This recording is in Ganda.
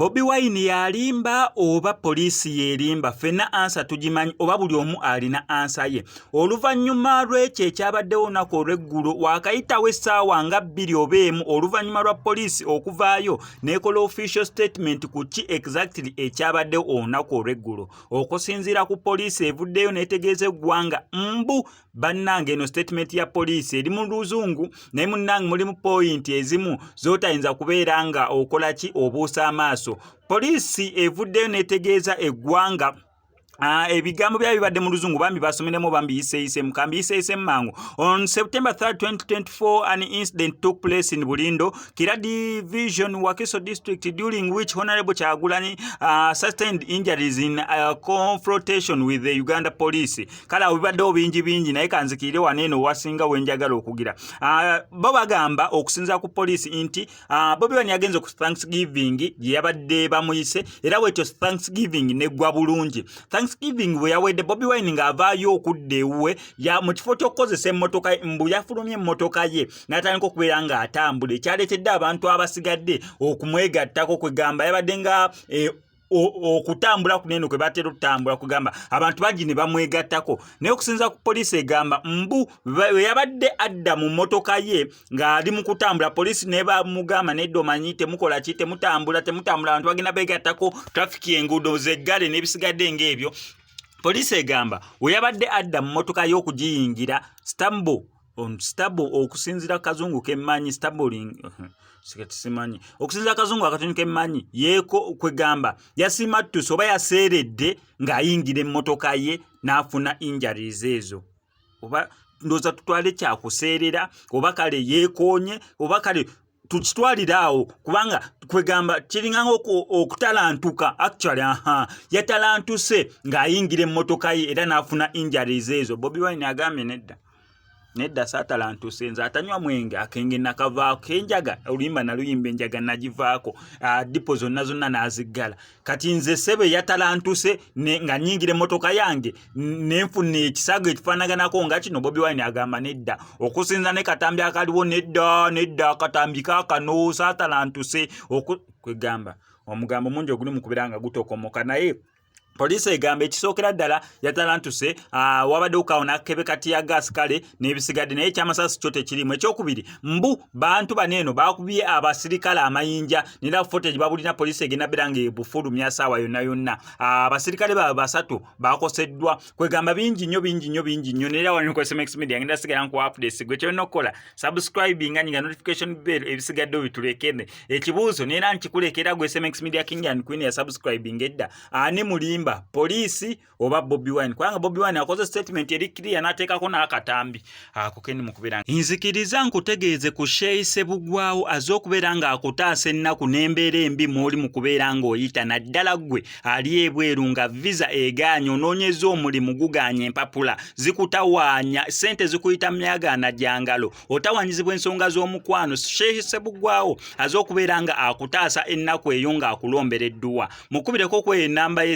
Bobi Wine yalimba oba poliisi yelimba fenna ansa tugimanyi oba buli omu alina ansa ye. Oluvannyuma lw'ekyo ekyabaddewo olunaku olw'eggulu wakayitawo essaawa nga 2 oba 1 oluvannyuma lwa poliisi okuvaayo n'ekola official statement ku ki exactly ekyabaddewo olunaku olw'eggulu. Okusinziira ku poliisi evuddeyo n'etegeeza eggwanga mbu bannange eno statement ya poliisi eri mu luzungu naye munnange mulimu point ezimu z'otayinza kubeera nga okola ki obuusa amaaso. Poliisi evuddeyo n'etegeeza eggwanga ebigambo byabyo bibadde mu luzungu bambi basomeremu bambi yiseeyisemu kambi yiseeyisemu mangu. On September 3, 2024, an incident took place in Bulindo, Kira Division, Wakiso District, during which Honorable Kyagulanyi sustained injuries in confrontation with the Uganda police. Kala bibaddewo bingi naye kanzikirire waneeno wasinga wenjagala okugira. Bo bagamba okusinza ku poliisi nti Bobi Wine yagenze ku Thanksgiving gye yabadde bamuyise era bwetyo Thanksgiving neggwa bulungi. Thanksgiving bwe yawedde Bobi Wine ng'avaayo okudda ewuwe mu kifo ky'okukozesa emmotoka ye mbu yafulumya emmotoka ye n'atandika okubeera ng'atambula ekyaleetedde abantu abasigadde okumwegattako kwegamba yabadde nga okutambula kunene kwe batera okutambula kugamba abantu bangi ne bamwegattako naye okusinza ku poliisi egamba mbu we yabadde adda mu mmotoka ye ng'ali mu kutambula poliisi ne bamugamba nedda omanyi temukola ki temutambula abantu bagenda beegattako traffic enguudo zeggale n'ebisigadde ng'ebyo. Poliisi egamba we yabadde adda mu mmotoka ye okugiyingira stable okusinzira kazungu kemmanyi stabling sikatimanyi okusinza akazungu akatoni kemmanyi yeeko kwegamba yasimattusa oba yaseeredde ng'ayingira emmotoka ye n'afuna injuries ezo. Oba ndowooza tutwale kyakuseerera oba kale yeekoonye oba kale tukitwalira awo kubanga kwegamba kiringanga okutalantuka actually yatalantuse ng'ayingira emmotoka ye era n'afuna injuries ezo. Bobi Wine agambye nedda saatalantuse nze atanywa mwenge akenge nakavaako kenjaga oluyimba naluyimba enjaga nagivaako dipo zonna n'aziggala kati nze sebe yatalantuse nga nyingira emmotoka yange nenfuna ekisago ekifaanaganako nga kino. Bobi Wine agamba nedda okusinza ne katambi akaliwo nedda akatambi kaakano saatalantuse kwegamba omugambo mungi oguli mu kubeera nga gutokomoka naye poliisi egamba ekisookera ddala yatalantuse wabadde okawona akebe kati ya gas kale n'ebisigadde naye ekyamasasi kyo tekirimu. Ekyokubiri mbu bantu baneeno bakubye abasirikale amayinja nera footage babulina poliisi egenda beera ng'ebufulumya ssaawa yonna. Abasirikale baabwe 3 bakoseddwa kwegamba bingi nnyo nera wano ku SMX Media ngenda sigala nku updates gwe kyolina okukola subscribing nga notification bell ebisigadde bitulekene ekibuuzo nera nkikulekera gwe SMX Media King and Queen ya subscribing edda ani mulimba poliisi oba Bobi Wine kubanga Bobi Wine akoze statement eri clear n'ateekako n'akatambi ako keni mu kubeera nzikiriza nkutegeeze ku Sheyi Ssebugwawo az'okubeera ng'akutaasa ennaku n'embeera embi mw'oli mu kubeera ng'oyita naddala ggwe ali ebweru nga visa egaanya onoonyeza omulimu gugaanya empapula zikutawaanya ssente zikuyita myagaana gyangalo otawanyizibwa ensonga z'omukwano. Sheyi Ssebugwawo az'okubeera nga akutaasa ennaku eyo ng'akulombereddwa mukubireko kwe ennamba ye